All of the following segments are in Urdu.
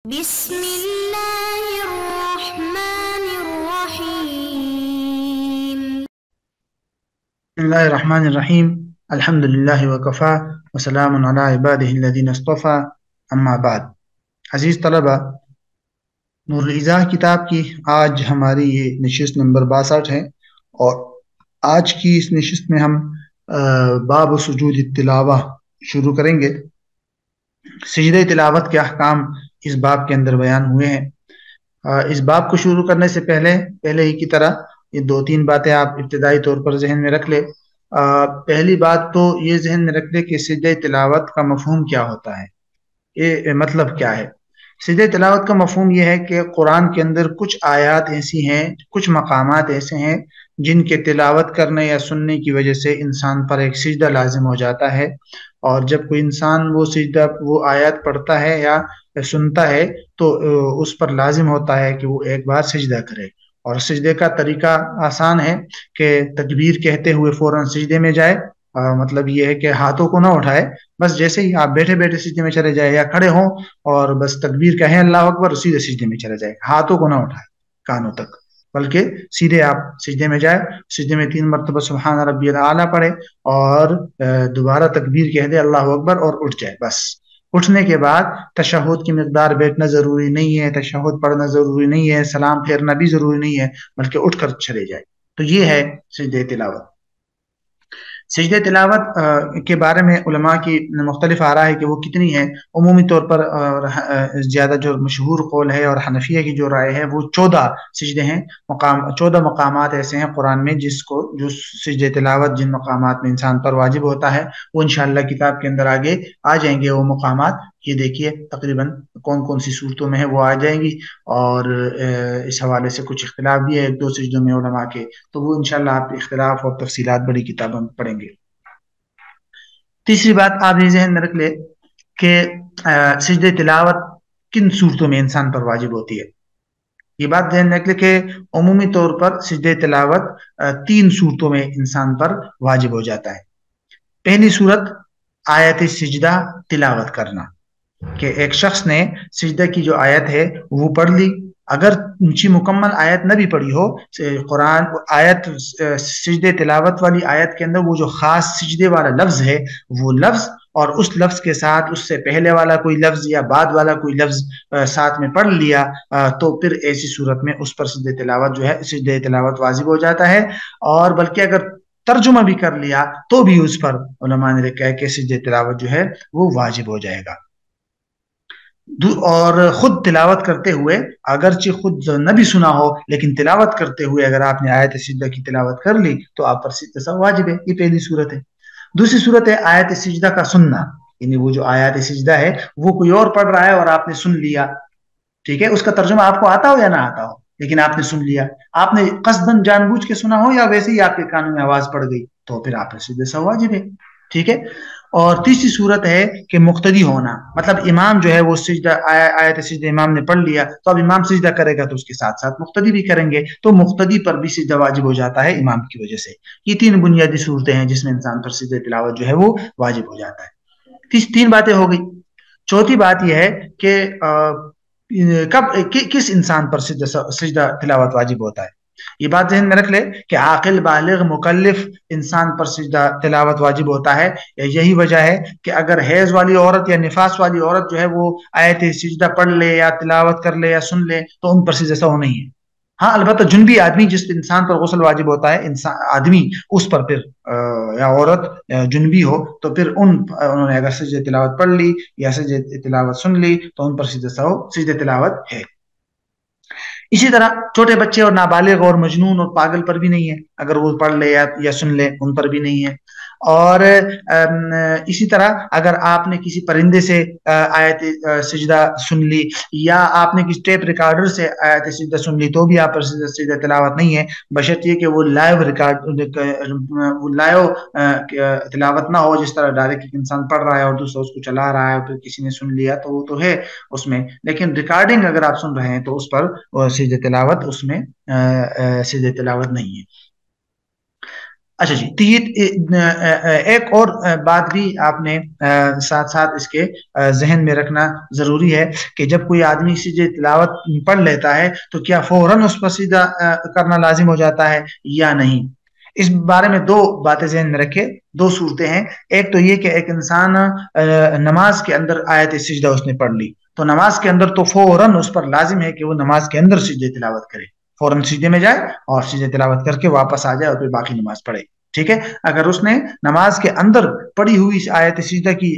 بسم اللہ الرحمن الرحیم بسم اللہ الرحمن الرحیم الحمد للہ وکفا وسلام علی عبادہ الذین اصطفى اما بعد. عزیز طلبہ، نور الایضاح کتاب کی آج ہماری یہ نشست نمبر 62 ہے، اور آج کی اس نشست میں ہم باب سجود التلاوہ شروع کریں گے. سجدہ تلاوت کے احکام اس باب کے اندر بیان ہوئے ہیں. اس باب کو شروع کرنے سے پہلے ہی کی طرح یہ 2-3 باتیں آپ ابتدائی طور پر ذہن میں رکھ لیں. پہلی بات تو یہ ذہن میں رکھ لیں کہ سجدہ تلاوت کا مفہوم کیا ہوتا ہے، یہ مطلب کیا ہے. سجدہ تلاوت کا مفہوم یہ ہے کہ قرآن کے اندر کچھ آیات ایسی ہیں، کچھ مقامات ایسے ہیں جن کے تلاوت کرنے یا سننے کی وجہ سے انسان پر ایک سجدہ لازم ہو جاتا ہے، اور جب کوئی انسان وہ آیات پڑھتا ہے یا سنتا ہے تو اس پر لازم ہوتا ہے کہ وہ ایک بار سجدہ کرے. اور سجدے کا طریقہ آسان ہے کہ تکبیر کہتے ہوئے فوراً سجدے میں جائے. مطلب یہ ہے کہ ہاتھوں کو نہ اٹھائے، بس جیسے ہی آپ بیٹھے بیٹھے سجدے میں چلے جائے یا کھڑے ہوں اور بس تکبیر کہیں اللہ اکبر، سیدھے سجدے میں چلے جائے، ہاتھوں کو نہ اٹھائے کانوں تک، بلکہ سیدھے آپ سجدے میں جائے، سجدے میں 3 مرتبہ سبحان ربی الاعلیٰ پڑھے اور دوبارہ تکبیر کہہ دے اللہ اکبر اور اٹھ جائے. بس اٹھنے کے بعد تشہد کی مقدار بیٹھنا ضروری نہیں ہے، تشہد پڑھنا ضروری نہیں ہے، سلام پھیرنا بھی ضروری نہیں ہے، بلکہ اٹھ کر چلے جائے. تو یہ ہے سجدہ تلاوت. سجدہ تلاوت کے بارے میں علماء کی مختلف آراء ہے کہ وہ کتنی ہے. عمومی طور پر زیادہ جو مشہور قول ہے اور حنفیہ کی جو رائے ہے وہ 14 سجدے ہیں. 14 مقامات ایسے ہیں قرآن میں جو سجدہ تلاوت جن مقامات میں انسان پر واجب ہوتا ہے، وہ انشاءاللہ کتاب کے اندر آگے آ جائیں گے وہ مقامات. یہ دیکھیے تقریباً کون کون سی صورتوں میں ہے وہ آ جائیں گی، اور اس حوالے سے کچھ اختلاف بھی ہے 1-2 سجدوں میں علماء کے، تو وہ انشاءاللہ آپ اختلاف اور تفصیلات بڑی کتابوں میں پڑھیں گے. تیسری بات آپ یہ ذہن میں رکھ لیں کہ سجدہ تلاوت کن صورتوں میں انسان پر واجب ہوتی ہے. یہ بات ذہن میں رکھ لیں کہ عمومی طور پر سجدہ تلاوت 3 صورتوں میں انسان پر واجب ہو جاتا ہے. پہلی صورت آیت سجدہ تلاوت کرنا، کہ ایک شخص نے سجدہ کی جو آیت ہے وہ پڑھ لی، اگر اونچی مکمل آیت نہ بھی پڑھی ہو، قرآن آیت سجدہ تلاوت والی آیت کے اندر وہ جو خاص سجدے والا لفظ ہے وہ لفظ، اور اس لفظ کے ساتھ اس سے پہلے والا کوئی لفظ یا بعد والا کوئی لفظ ساتھ میں پڑھ لیا، تو پھر ایسی صورت میں اس پر سجدہ تلاوت جو ہے سجدہ تلاوت واجب ہو جاتا ہے. اور بلکہ اگر ترجمہ بھی کر لیا تو بھی اس پر علماء نے کہا کہ سجدہ تلاوت جو ہے وہ واجب ہو جائے گا. اور خود تلاوت کرتے ہوئے، اگرچہ خود نہ بھی سنا ہو لیکن تلاوت کرتے ہوئے اگر آپ نے آیت سجدہ کی تلاوت کر لی تو آپ پر سجدہ واجب ہے. یہ پہلی صورت ہے. دوسری صورت ہے آیت سجدہ کا سننا، یعنی وہ جو آیت سجدہ ہے وہ کوئی اور پڑھ رہا ہے اور آپ نے سن لیا، ٹھیک ہے، اس کا ترجمہ آپ کو آتا ہو یا نہ آتا ہو لیکن آپ نے سن لیا، آپ نے قصداً جان بوجھ کے سنا ہو یا ویسے ہی آپ کے کانوں میں آواز پڑ گئی، تو پھر آپ پر سجدہ واجب ہے. ٹھیک ہے. اور تیسری صورت ہے کہ مقتدی ہونا، مطلب امام جو ہے وہ سجدہ آیت سجدہ امام نے پڑھ لیا تو اب امام سجدہ کرے گا تو اس کے ساتھ ساتھ مقتدی بھی کریں گے، تو مقتدی پر بھی سجدہ واجب ہو جاتا ہے امام کی وجہ سے. یہ 3 بنیادی صورتیں ہیں جس میں انسان پر سجدہ تلاوت جو ہے وہ واجب ہو جاتا ہے. 3 باتیں ہو گئی. چوتھی بات یہ ہے کہ کس انسان پر سجدہ تلاوت واجب ہوتا ہے. یہ بات ذہن میں رکھ لے کہ عاقل بالغ مکلف انسان پر سجدہ تلاوت واجب ہوتا ہے. یہی وجہ ہے کہ اگر حیض والی عورت یا نفاس والی عورت جو ہے وہ آیت سجدہ پڑھ لے یا تلاوت کر لے یا سن لے تو ان پر سجدہ سہو نہیں ہے. ہاں البتہ جنبی آدمی جس انسان پر غسل واجب ہوتا ہے، انسان آدمی اس پر پھر یا عورت جنبی ہو تو پھر انہوں نے اگر سجدہ تلاوت پڑھ لی یا سجدہ تلاوت سن لی تو ان پر سجدہ تلاوت ہے. اسی طرح چھوٹے بچے اور نابالغ اور مجنون اور پاگل پر بھی نہیں ہے، اگر وہ پڑھ لے یا سن لے ان پر بھی نہیں ہے. اور اسی طرح اگر آپ نے کسی پرندے سے آیت سجدہ سن لی یا آپ نے کسی ٹیپ ریکارڈر سے آیت سجدہ سن لی تو بھی آپ پر سجدہ تلاوت نہیں ہے، بشرط یہ کہ وہ لائیو تلاوت نہ ہو، جس طرح ڈائریکٹ انسان پڑھ رہا ہے اور دوسرا اس کو چلا رہا ہے اور پھر کسی نے سن لیا تو وہ تو ہے اس میں، لیکن ریکارڈنگ اگر آپ سن رہے ہیں تو اس پر سجدہ تلاوت اس میں سجدہ تلاوت نہیں ہے. اچھا جی، تو یہ ایک اور بات بھی آپ نے ساتھ ساتھ اس کے ذہن میں رکھنا ضروری ہے کہ جب کوئی آدمی سجدہ تلاوت پڑھ لیتا ہے تو کیا فوراً اس پر سجدہ کرنا لازم ہو جاتا ہے یا نہیں؟ اس بارے میں دو باتیں ذہن میں رکھے، دو صورتیں ہیں۔ ایک تو یہ کہ ایک انسان نماز کے اندر آیت سجدہ اس نے پڑھ لی، تو نماز کے اندر تو فوراً اس پر لازم ہے کہ وہ نماز کے اندر سجدہ تلاوت کرے، فوراً سجدے میں جائے اور سجدہ تلاوت کر کے واپس آ جائے اور پھر باقی نماز پڑھے، ٹھیک ہے۔ اگر اس نے نماز کے اندر پڑھی ہوئی آیت سجدہ کی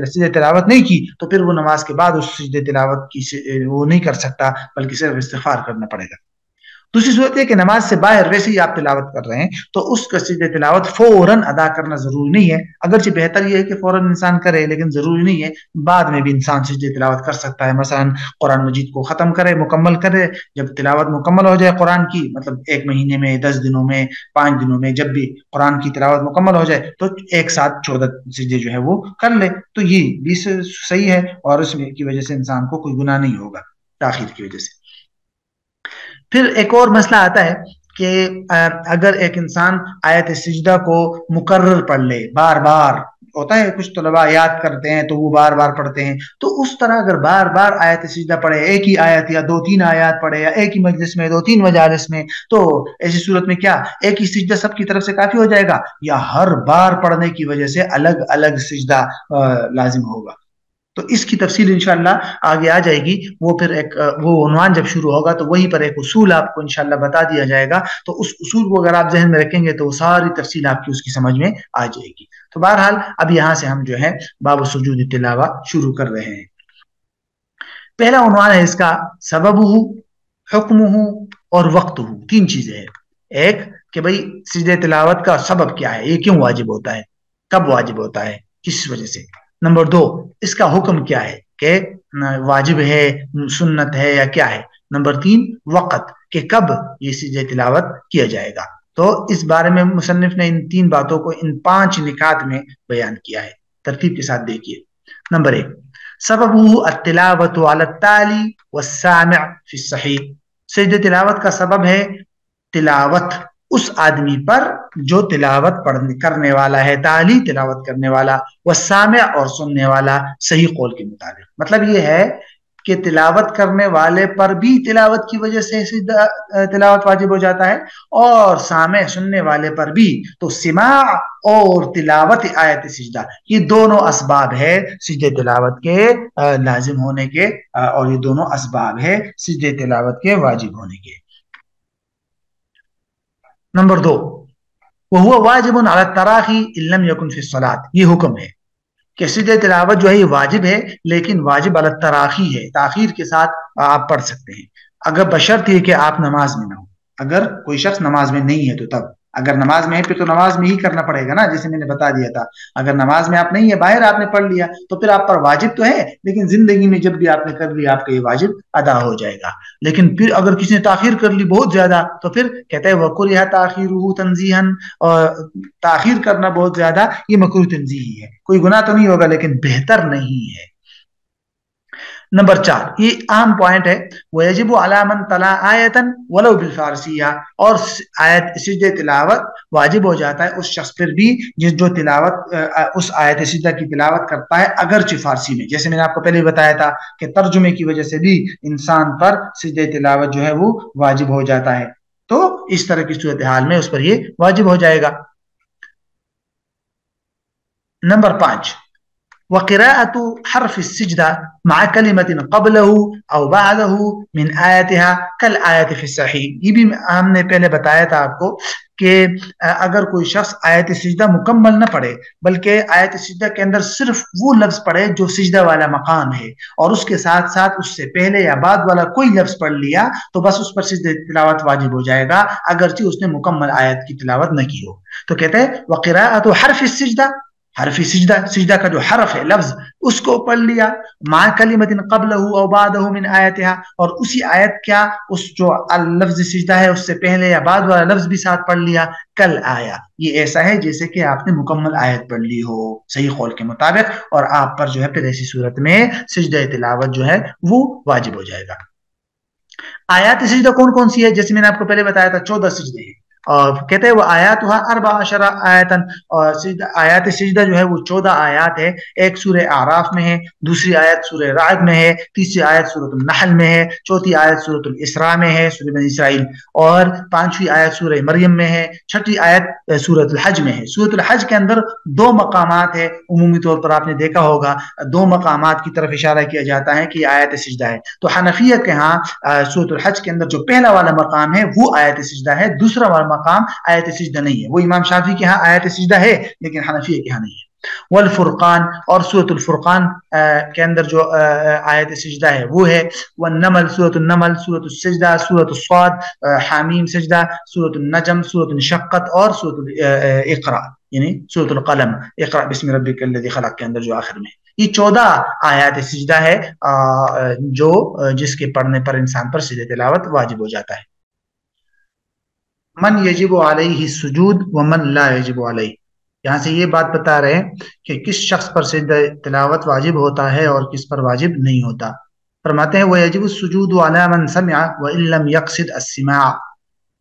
سجدہ تلاوت نہیں کی تو پھر وہ نماز کے بعد اس سجدہ تلاوت کی وہ نہیں کر سکتا، بلکہ صرف استغفار کرنا پڑے گا۔ دوسری صورت ہے کہ نماز سے باہر ویسے ہی آپ تلاوت کر رہے ہیں تو اس کا سجدہ تلاوت فوراً ادا کرنا ضروری نہیں ہے، اگرچہ بہتر یہ ہے کہ فوراً انسان کرے، لیکن ضروری نہیں ہے، بعد میں بھی انسان سجدہ تلاوت کر سکتا ہے۔ مثلا قرآن مجید کو ختم کرے، مکمل کرے، جب تلاوت مکمل ہو جائے قرآن کی، مطلب 1 مہینے میں، 10 دنوں میں، 5 دنوں میں، جب بھی قرآن کی تلاوت مکمل ہو جائے تو ایک ساتھ 14 سجدے جو ہے وہ کر لے، تو یہ بھی صحیح ہے، اور اس کی وجہ سے انسان کو کوئی گناہ نہیں ہوگا تاخیر کی وجہ سے۔ پھر ایک اور مسئلہ آتا ہے کہ اگر ایک انسان آیت سجدہ کو مکرر پڑھ لے، بار بار، ہوتا ہے کچھ طلباء یاد کرتے ہیں تو وہ بار بار پڑھتے ہیں، تو اس طرح اگر بار بار آیت سجدہ پڑھے، ایک ہی آیت یا 2-3 آیات پڑھے، یا ایک ہی مجلس میں 2-3 مجالس میں، تو ایسی صورت میں کیا ایک ہی سجدہ سب کی طرف سے کافی ہو جائے گا، یا ہر بار پڑھنے کی وجہ سے الگ الگ سجدہ لازم ہوگا؟ تو اس کی تفصیل انشاءاللہ آگے آ جائے گی، وہ پھر ایک وہ عنوان جب شروع ہوگا تو وہیں پر ایک اصول آپ کو انشاءاللہ بتا دیا جائے گا، تو اس اصول کو اگر آپ ذہن میں رکھیں گے تو وہ ساری تفصیل آپ کی اس کی سمجھ میں آ جائے گی۔ تو بہرحال اب یہاں سے ہم جو ہے باب سجود تلاوہ شروع کر رہے ہیں۔ پہلا عنوان ہے اس کا سببہ، حکمہ اور وقتہ، 3 چیزیں ہیں۔ ایک کہ بھئی سجدہ تلاوت کا سبب کیا ہے، یہ کیوں واجب ہوتا ہے، کب واجب ہوتا ہے، کس وجہ سے۔ نمبر 2 اس کا حکم کیا ہے کہ واجب ہے، سنت ہے، یا کیا ہے۔ نمبر 3 وقت کہ کب یہ سجدہ تلاوت کیا جائے گا۔ تو اس بارے میں مصنف نے ان 3 باتوں کو ان 5 نکات میں بیان کیا ہے، ترتیب کے ساتھ دیکھیے۔ نمبر 1 سببہ التلاوت علی التالی والسامع فی الصحیح، سجدہ تلاوت کا سبب ہے تلاوت اس آدمی پر جو تلاوت کرنے والا ہے، تالی تلاوت کرنے والا، والسامع اور سننے والا، صحیح قول کے مطابق۔ مطلب یہ ہے کہ تلاوت کرنے والے پر بھی تلاوت کی وجہ سے تلاوت واجب ہو جاتا ہے، اور سامع سننے والے پر بھی۔ تو سماع اور تلاوت آیت سجدہ یہ دونوں اسباب ہے سجدہ تلاوت کے لازم ہونے کے، اور یہ دونوں اسباب ہے سجدہ تلاوت کے واجب ہونے کے۔ نمبر 2 وہو واجب علی التراخی ان لم یکن فی الصلاۃ، یہ حکم ہے کہ سجدہ تلاوت جو ہے یہ واجب ہے، لیکن واجب علی التراخی ہے، تاخیر کے ساتھ آپ پڑھ سکتے ہیں، اگر بشرط یہ کہ آپ نماز میں نہ ہو۔ اگر کوئی شخص نماز میں نہیں ہے تو تب، اگر نماز میں ہے پھر تو نماز میں ہی کرنا پڑے گا نا، جیسے میں نے بتا دیا تھا۔ اگر نماز میں آپ نہیں ہے، باہر آپ نے پڑھ لیا، تو پھر آپ پر واجب تو ہے، لیکن زندگی میں جب بھی آپ نے کر لیا آپ کا یہ واجب ادا ہو جائے گا۔ لیکن پھر اگر کسی نے تاخیر کر لی بہت زیادہ، تو پھر کہتے ہیں وَكُرِهَ تَأْخِيرُهُ تَنزِيهًا، اور تاخیر کرنا بہت زیادہ یہ مکروہ تنزیہی ہے، کوئی گناہ تو نہیں ہوگا لیکن بہتر نہیں ہے۔ نمبر 4 یہ اہم پوائنٹ ہے، وَيَجِبُ عَلَى مَنْ تَلَا آیَةً وَلَوْ بِالْفَارْسِيَّةِ، اور آیت سجدہ تلاوت واجب ہو جاتا ہے اس شخص پر بھی جو تلاوت اس آیت سجدہ کی تلاوت کرتا ہے اگرچہ فارسی میں، جیسے میں نے آپ کو پہلے بتایا تھا کہ ترجمے کی وجہ سے بھی انسان پر سجدہ تلاوت جو ہے وہ واجب ہو جاتا ہے، تو اس طرح کی صورتحال میں اس پر یہ واجب ہو جائے گا۔ نمبر 5 وقراءة حرف السجدة مع كلمة قبله أو بعده من آياتها كالآيات في الصحيح، یہ بھی ہم نے پہلے بتایا تھا آپ کو کہ اگر کوئی شخص آیت سجدہ مکمل نہ پڑھے بلکہ آیت سجدہ کے اندر صرف وہ لفظ پڑھے جو سجدہ والا مقام ہے، اور اس کے ساتھ ساتھ اس سے پہلے یا بعد والا کوئی لفظ پڑھ لیا، تو بس اس پر سجدہ تلاوت واجب ہو جائے گا اگرچہ اس نے مکمل آیت کی تلاوت نہ کی ہو۔ تو کہتے ہیں وقراءة حرف السجدہ، حرف سجدہ، سجدہ کا جو حرف ہے لفظ اس کو پڑھ لیا، مع کلمۃ قبلہ او بعدہ من آیتها، اور اسی آیت کیا اس جو لفظ سجدہ ہے اس سے پہلے یا بعد والا لفظ بھی ساتھ پڑھ لیا، کل آیا، یہ ایسا ہے جیسے کہ آپ نے مکمل آیت پڑھ لی ہو صحیح قول کے مطابق، اور آپ پر جو ہے پھر ایسی صورت میں سجدہ تلاوت جو ہے وہ واجب ہو جائے گا۔ آیات سجدہ کون کون سی ہے؟ جیسے میں نے آپ کو پہلے بتایا تھا 14 سجدے ہیں، اور کہتے ہیں وہ آیات ہوا 14 آیتن، اور آیات سجدہ جو ہے وہ 14 آیات ہے. ایک سورہ اعراف میں ہے، دوسری آیت سورہ رعد میں ہے، تیسری آیت سورۃ النحل میں ہے، چوتھی آیت سورۃ الاسراء میں ہے سورہ بنی اسرائیل، اور پانچویں آیت سورہ مریم میں ہے، چھٹی آیت سورۃ الحج میں ہے. سورۃ الحج کے اندر 2 مقامات ہے، عمومی طور پر آپ نے دیکھا ہوگا 2 مقامات کی طرف اشارہ کیا جاتا ہے کہ یہ آیت سجدہ ہے. تو حنفیہ کے ہاں سورۃ الحج کے اندر جو پہلا والا مقام ہے وہ آیت سجدہ ہے، دوسرا والا مقام آیت سجدہ نہیں ہے. وہ امام شافعی کے ہاں آیت سجدہ ہے لیکن حنفیہ کے ہاں نہیں ہے. والفرقان، اور سورۃ الفرقان کے اندر جو آیت سجدہ ہے وہ ہے والنمل، سورۃ النمل، سورۃ السجدہ، سورۃ الصاد، حامیم سجدہ، سورۃ النجم، سورۃ انشقت، اور سورۃ اقرا یعنی سورۃ القلم، اقرا بسم ربک الذی خلق کے اندر جو آخر میں. یہ 14 آیات سجدہ ہے جو جس کے پڑھنے پر انسان پر سجدہ تلاوت واجب ہو جاتا ہے. من یجب علیہ السجود ومن لا یجب علیہ، یہاں سے یہ بات بتا رہے ہیں کہ کس شخص پر سجدہ تلاوت واجب ہوتا ہے اور کس پر واجب نہیں ہوتا. فرماتے ہیں وَيَجِبُ السُّجُودُ عَلَى مَنْ سَمِعَ وَإِن لَمْ يَقْصِدْ السِّمَاعَ،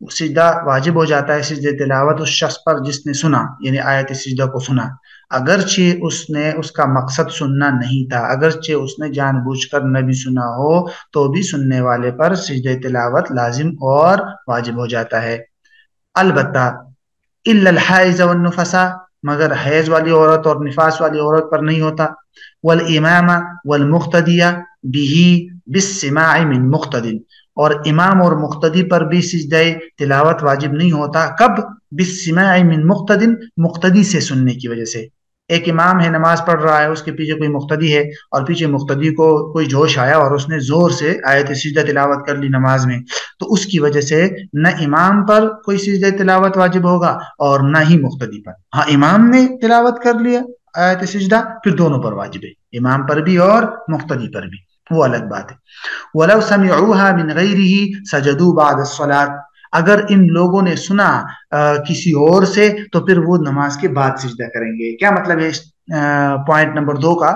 سجدہ واجب ہو جاتا ہے سجدہ تلاوت اس شخص پر جس نے سنا، یعنی آیت سجدہ کو سنا، اگرچہ اس نے اس کا مقصد سننا نہیں تھا، اگرچہ اس نے جان بوجھ کر نہ بھی سنا ہو تو بھی سننے والے پر سجدہ تلاوت لازم اور واجب ہو جاتا ہے. البتہ الا الحائض والنفساء، مگر حیض والی عورت اور نفاس والی عورت پر نہیں ہوتا. والامام والمقتدیہ به بالسماع من مقتد، اور امام اور مقتدی پر بھی سجدہ تلاوت واجب نہیں ہوتا. کب؟ بالسماع من مقتد، مقتدی سے سننے کی وجہ سے. ایک امام ہے نماز پڑھ رہا ہے، اس کے پیچھے کوئی مقتدی ہے اور پیچھے مقتدی کو کوئی جوش آیا اور اس نے زور سے آیت سجدہ تلاوت کر لی نماز میں، تو اس کی وجہ سے نہ امام پر کوئی سجدہ تلاوت واجب ہوگا اور نہ ہی مقتدی پر. ہاں امام نے تلاوت کر لیا آیت سجدہ پھر دونوں پر واجب ہے، امام پر بھی اور مقتدی پر بھی، وہ الگ بات ہے. وَلَوْ سَمِعُوهَا مِنْ غَيْرِهِ سَجَدُوا بَعْدَ الصَّلَاةِ، اگر ان لوگوں نے سنا کسی اور سے تو پھر وہ نماز کے بعد سجدہ کریں گے. کیا مطلب ہے پوائنٹ نمبر 2 کا؟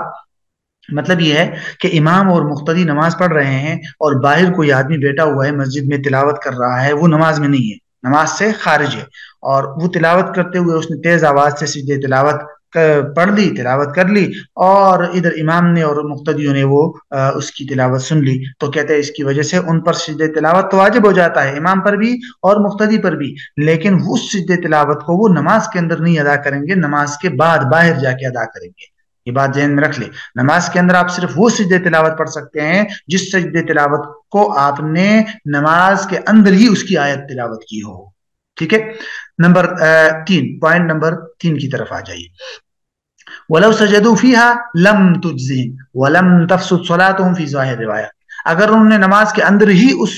مطلب یہ ہے کہ امام اور مقتدی نماز پڑھ رہے ہیں اور باہر کوئی آدمی بیٹھا ہوا ہے مسجد میں تلاوت کر رہا ہے، وہ نماز میں نہیں ہے، نماز سے خارج ہے، اور وہ تلاوت کرتے ہوئے اس نے تیز آواز سے سجدہ تلاوت پڑھ لی، تلاوت کر لی، اور ادھر امام نے اور مقتدیوں نے وہ اس کی تلاوت سن لی، تو کہتے ہیں اس کی وجہ سے ان پر سجدہ تلاوت تو واجب ہو جاتا ہے، امام پر بھی اور مقتدی پر بھی، لیکن اس سجدہ تلاوت کو وہ نماز کے اندر نہیں ادا کریں گے، نماز کے بعد باہر جا کے ادا کریں گے. یہ بات ذہن میں رکھ لیں، نماز کے اندر آپ صرف وہ سجدہ تلاوت پڑھ سکتے ہیں جس سجدہ تلاوت کو آپ نے نماز کے اندر ہی اس کی آیت تلاوت کی ہو. ٹھیک ہے. نمبر 3، پوائنٹ نمبر 3 کی طرف آ جائیے. وَلَوْ سَجَدُوا فِيهَا لَمْ تُجْزِهِمْ وَلَمْ تَفْسُدْ صَلَاتُهُمْ فِي ظَاهِرِ روایت، اگر انہوں نے نماز کے اندر ہی اس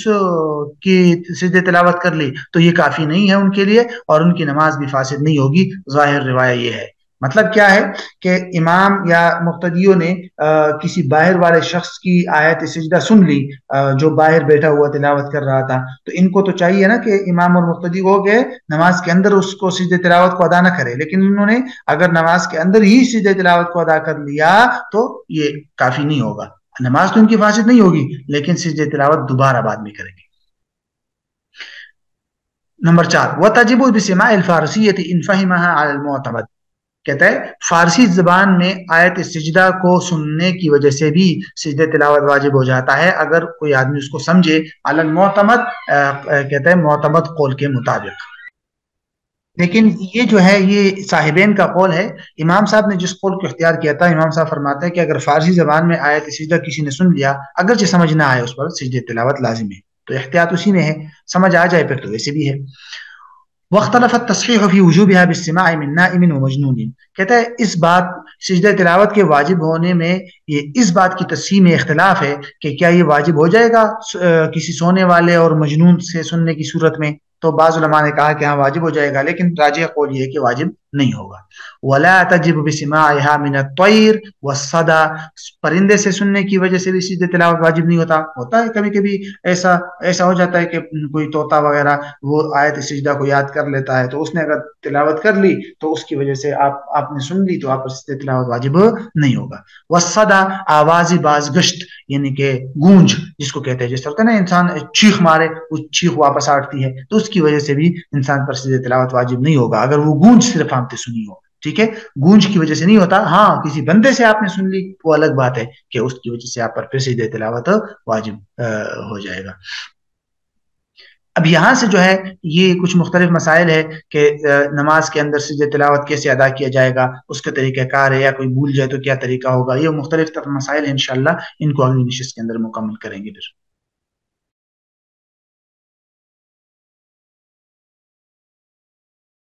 کی سجدہ تلاوت کر لی تو یہ کافی نہیں ہے ان کے لیے اور ان کی نماز بھی فاسد نہیں ہوگی. ظاہر روایت یہ ہے. مطلب کیا ہے کہ امام یا مقتدیوں نے کسی باہر والے شخص کی آیت سجدہ سن لی جو باہر بیٹھا ہوا تلاوت کر رہا تھا، تو ان کو تو چاہیے نا کہ امام اور مقتدی ہو کے نماز کے اندر اس کو سجدہ تلاوت کو ادا نہ کرے، لیکن انہوں نے اگر نماز کے اندر ہی سجدہ تلاوت کو ادا کر لیا تو یہ کافی نہیں ہوگا. نماز تو ان کی فاسد نہیں ہوگی لیکن سجدہ تلاوت دوبارہ بعد میں کریں گے. نمبر 4، وَتَجِبُ بِسِمَاعِ الْفَارِسِيَّةِ إِنْ فَهِمَهَا عَلَى الْمُعْتَمَدِ، کہتا ہے فارسی زبان میں آیت سجدہ کو سننے کی وجہ سے بھی سجدہ تلاوت واجب ہو جاتا ہے اگر کوئی آدمی اس کو سمجھے، علی المعتمد کہتا ہے معتمد قول کے مطابق. لیکن یہ جو ہے یہ صاحبین کا قول ہے. امام صاحب نے جس قول کو اختیار کیا تھا، امام صاحب فرماتے ہیں کہ اگر فارسی زبان میں آیت سجدہ کسی نے سن لیا اگرچہ سمجھ نہ آئے اس پر سجدہ تلاوت لازم ہے، تو احتیاط اسی میں ہے، سمجھ آ جائے پھر تو ویسے بھی ہے. واختلف التصحیح فی وجوبها بالسماع من نائم ومجنون، کہتا ہے اس بات سجدہ تلاوت کے واجب ہونے میں اس بات کی تصحیح میں اختلاف ہے کہ کیا یہ واجب ہو جائے گا کسی سونے والے اور مجنون سے سننے کی صورت میں. تو بعض علماء نے کہا کہ ہاں واجب ہو جائے گا، لیکن راجح قول یہ ہے کہ واجب نہیں ہوگا. ولا تجب بسماعها من الطير والصدى, پرندے سے سننے کی وجہ سے بھی سجدہ تلاوت واجب نہیں ہوتا ہے کبھی کبھی ایسا ہو جاتا ہے کہ کوئی طوطا وغیرہ وہ آیت سجدہ کو یاد کر لیتا ہے تو اس نے اگر تلاوت کر لی تو اس کی وجہ سے آپ نے سن لی تو آپ پر سجدہ تلاوت واجب نہیں ہوگا. والصدى, آواز باز گشت یعنی کہ گونج جس کو کہتے ہیں, جس طرح نا انسان چیخ مارے وہ چیخ واپس آٹتی ہے تو اس کی وجہ سے بھی انسان پر سجدہ تلاوت واجب نہیں ہوگا اگر وہ گونج صرف آپ نے سنی ہو. ٹھیک ہے, گونج کی وجہ سے نہیں ہوتا. ہاں کسی بندے سے آپ نے سن لی وہ الگ بات ہے کہ اس کی وجہ سے آپ پر پھر سجدہ تلاوت واجب ہو جائے گا. اب یہاں سے جو ہے یہ کچھ مختلف مسائل ہے کہ نماز کے اندر سجدہ تلاوت کیسے ادا کیا جائے گا, اس کا طریقہ کار ہے, یا کوئی بھول جائے تو کیا طریقہ ہوگا. یہ مختلف مسائل ہیں, انشاءاللہ ان کو اگلی نشست کے اندر مکمل کریں گے. پھر